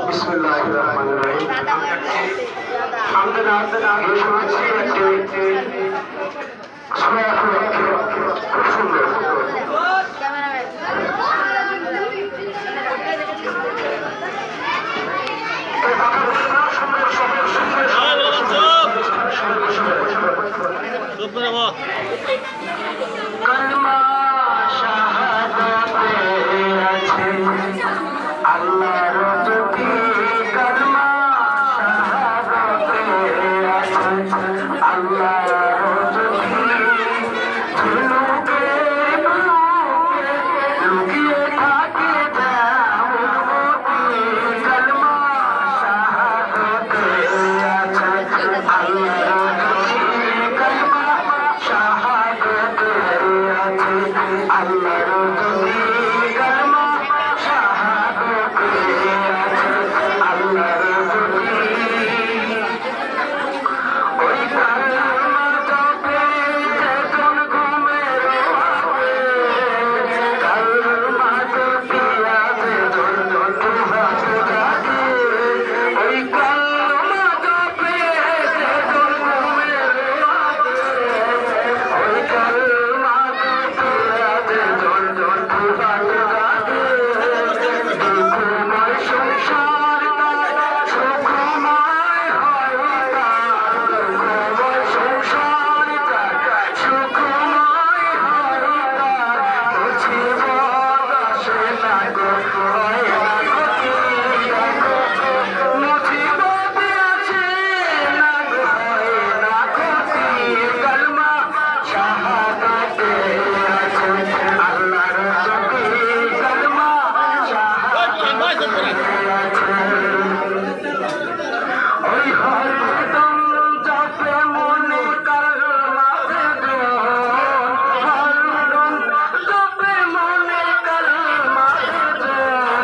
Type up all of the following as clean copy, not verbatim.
বিসমিল্লাহির রহমানির রহিম। হামদুলিল্লাহ আগে শুনেছি একটি সূরা খুব সুন্দর। কলমা শাহাদাতে আছে আল্লাহর জ্যোতি, কলমা শাহাদাতে আছে আল্লাহর জ্যোতি, ঝুনুকের বুকে লুকিয়ে থাকে জামুতি, কলমা শাহাদাতে আছে আল্লাহর জ্যোতি, কলমা শাহাদাতে আছে আল্লাহর জ্যোতি, কলমা শাহাদাতে আছে আল্লাহর জ্যোতি। ওই কালমা জপে যেজন ঘুমের রাতে, কালমা জপিয়া যেজন দুহাত জাগে, ওই কালমা জপে যেজন ঘুমের রাতে, ওই কালমা জপিয়া যেজন দুহাত জাগে, দুঃখময় সংসার তার সুখময় হয় তার, দুঃখময় সংসার তার সুখময় হয় তার, মুছিবত আসে না গো হয় না ক্ষতি, মুছিবত আসে না গো হয় না ক্ষতি, কলমা শাহাদাতে আছে আল্লাহর জ্যোতি, কলমা শাহাদাতে আছে। ওই হরদম জপে মনে কলমা বেজন, হরদম জপে মনে কলমা বেজন,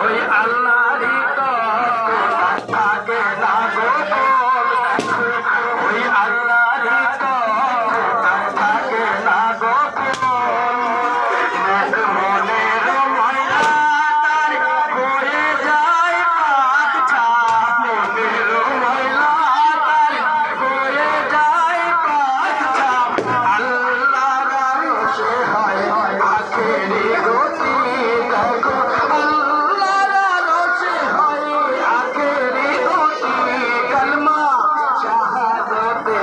ওই আল্লাহরই তকওয়া থাকে না গোপন, ওই আল্লাহরই তকওয়া থাকে না গোপন, নেক মনের ময়লা তার হয়ে যায় পাক ছাপ, মনের ময়লা তার হয়ে যায় পাক ছাপ, আল্লাহর আরশে হয় আখেরি গতি, দেখো আল্লাহর আরশে হয় আখেরি গতি, কলমা শাহাদাতে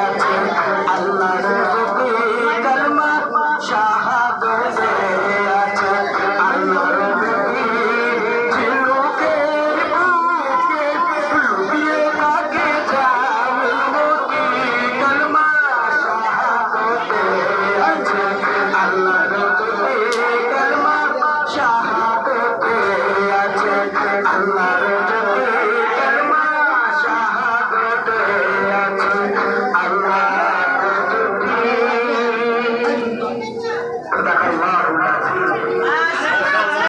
আছে আল্লাহর জ্যোতি, কলমা শাহাদাতে আছে আল্লাহর জ্যোতি, ঝিনুকের বুকে লুকিয়ে থাকে জামুতি, কলমা শাহাদাতে আছে আল্লাহর জ্যোতি, কলমা শাহাদাতে আছে আল্লাহর